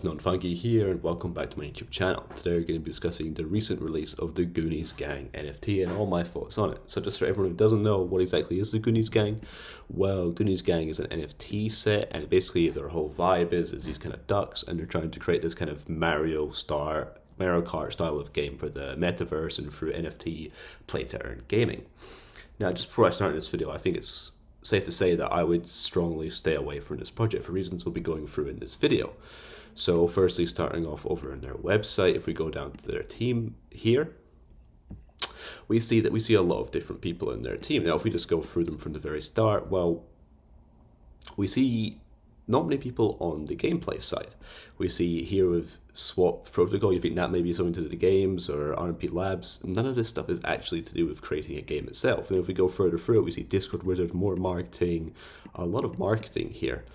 Non-Funky here, and welcome back to my YouTube channel. Today we're going to be discussing the recent release of the Gooniez Gang NFT and all my thoughts on it. So just for everyone who doesn't know what exactly is the Gooniez Gang, well, Gooniez Gang is an NFT set, and basically their whole vibe is these kind of ducks, and they're trying to create this kind of Mario Kart style of game for the metaverse and through NFT play to earn gaming. Now, just before I start this video, I think it's safe to say that I would strongly stay away from this project for reasons we'll be going through in this video. So firstly, starting off over on their website, if we go down to their team here, we see a lot of different people in their team. Now, if we just go through them from the very start, well, we see not many people on the gameplay side. We see here with Swap Protocol, you think that may be something to do with the games or RMP Labs. None of this stuff is actually to do with creating a game itself. And if we go further through it, we see Discord Wizard, more marketing, a lot of marketing here,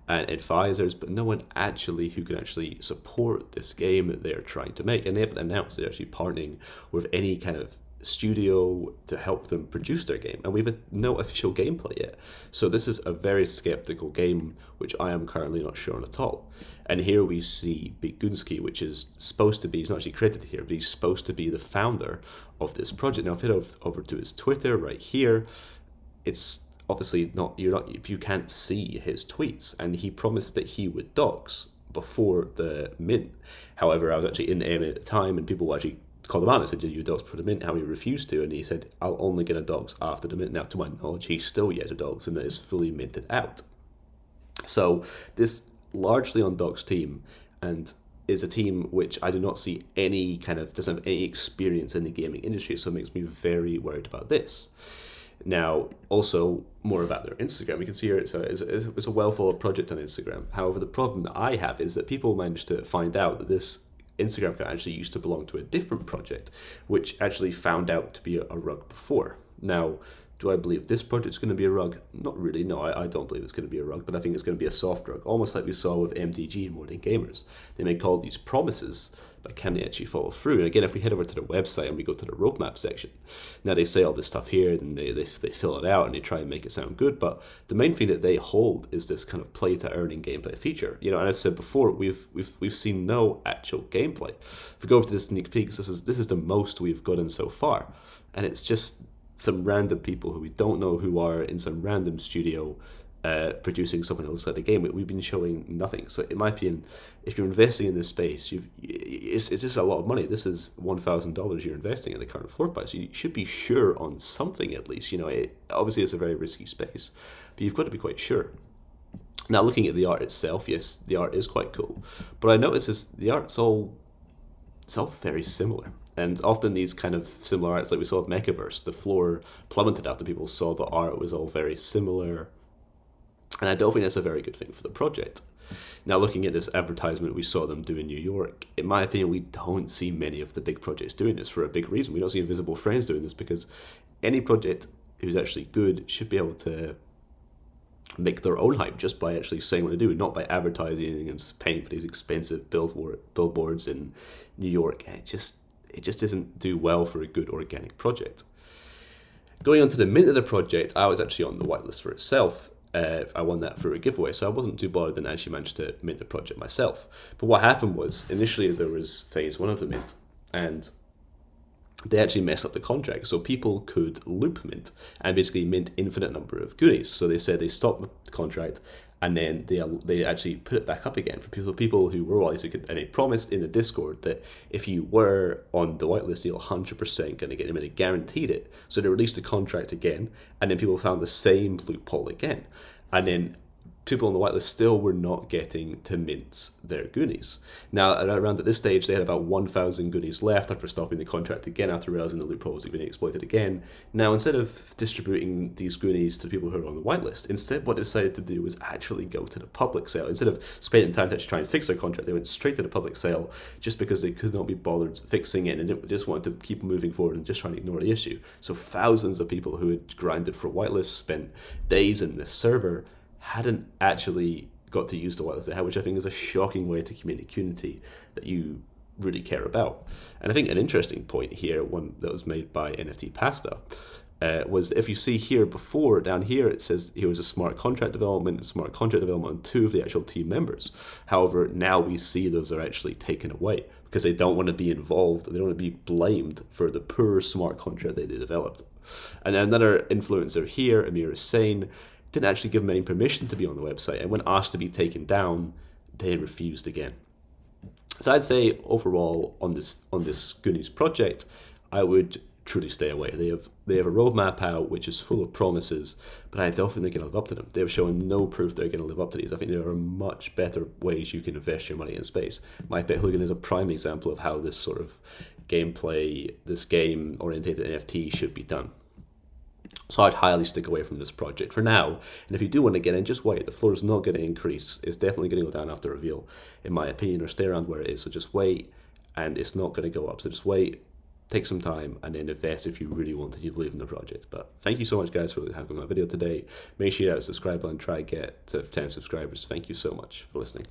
and advisors, but no one actually who can actually support this game that they're trying to make. And they haven't announced they're actually partnering with any kind of studio to help them produce their game, and we have no official gameplay yet. So this is a very skeptical game, which I am currently not sure on at all. And here we see Bigunsky, which is supposed to be, he's not actually credited here, but he's supposed to be the founder of this project. Now, if you head over to his Twitter right here, it's obviously you can't see his tweets, and he promised that he would dox before the mint. However, I was actually in the AM at the time, and people actually called him out and said, "Did you dox for the mint?" How he refused to, and he said, "I'll only get a dox after the mint." Now, to my knowledge, he's still yet to dox, and it is fully minted out. So this largely undoxed team, and is a team which I do not see doesn't have any experience in the gaming industry, so it makes me very worried about this. Now, also more about their Instagram. You can see here it's a well-followed project on Instagram. However, the problem that I have is that people managed to find out that this Instagram account actually used to belong to a different project, which actually found out to be a rug before. Now, do I believe this project's going to be a rug? Not really, no, I don't believe it's going to be a rug, but I think it's going to be a soft rug, almost like we saw with MTG and Modern Gamers. They make all these promises, but can they actually follow through? And again, if we head over to the website and we go to the roadmap section, now they say all this stuff here, and they fill it out and they try and make it sound good, but the main thing that they hold is this kind of play to earning gameplay feature. And as I said before, we've seen no actual gameplay. If we go over to the sneak peeks, this is the most we've gotten so far, and it's just some random people who we don't know who are in some random studio producing something that looks like the game. We've been showing nothing. So in my opinion, if you're investing in this space, it's just a lot of money. This is $1,000 you're investing at the current floor price. So you should be sure on something at least. Obviously it's a very risky space, but you've got to be quite sure. Now, looking at the art itself, yes, the art is quite cool, but I notice is the art's all very similar. And often these kind of similar arts, like we saw with Mechaverse, the floor plummeted after people saw the art was all very similar. And I don't think that's a very good thing for the project. Now, looking at this advertisement we saw them do in New York, in my opinion, we don't see many of the big projects doing this for a big reason. We don't see Invisible Friends doing this because any project who's actually good should be able to make their own hype just by actually saying what they do, not by advertising and paying for these expensive billboards in New York. And it just doesn't do well for a good organic project. Going on to the mint of the project, I was actually on the whitelist for itself. I won that through a giveaway, so I wasn't too bothered and actually managed to mint the project myself. But what happened was, initially there was phase one of the mint, and they actually messed up the contract, so people could loop mint and basically mint infinite number of goodies. So they said they stopped the contract, and then they actually put it back up again for people who were whitelisted. And they promised in the Discord that if you were on the whitelist, you're 100% going to get them, and they guaranteed it. So they released the contract again, and then people found the same loophole again, and then people on the whitelist still were not getting to mint their goonies. Now, around at this stage, they had about 1,000 goonies left after stopping the contract again, after realizing the loopholes had been exploited again. Now, instead of distributing these goonies to people who are on the whitelist, instead what they decided to do was actually go to the public sale. Instead of spending time to actually try and fix their contract, they went straight to the public sale just because they could not be bothered fixing it and just wanted to keep moving forward and just trying to ignore the issue. So thousands of people who had grinded for whitelist, spent days in this server, hadn't actually got to use the whitelist they had, which I think is a shocking way to communicate community that you really care about. And I think an interesting point here, one that was made by NFT Pasta, was if you see here before, down here, it says here was a smart contract development on 2 of the actual team members. However, now we see those are actually taken away because they don't want to be involved, they don't want to be blamed for the poor smart contract they developed. And then another influencer here, Ameer Hussain, didn't actually give them any permission to be on the website, and when asked to be taken down, they refused again. So I'd say overall on this Gooniez project, I would truly stay away. They have a roadmap out which is full of promises, but I don't think they're going to live up to them. They've shown no proof they're going to live up to these. I think there are much better ways you can invest your money in space. My Pet Hooligan is a prime example of how this sort of gameplay, this game-oriented NFT should be done. So I'd highly stick away from this project for now. And if you do want to get in, just wait. The floor is not going to increase. It's definitely going to go down after reveal, in my opinion, or stay around where it is. So just wait, and it's not going to go up. So just wait, take some time, and then invest if you really want to, you believe in the project. But thank you so much, guys, for having my video today. Make sure you subscribe and try to get to 10 subscribers. Thank you so much for listening.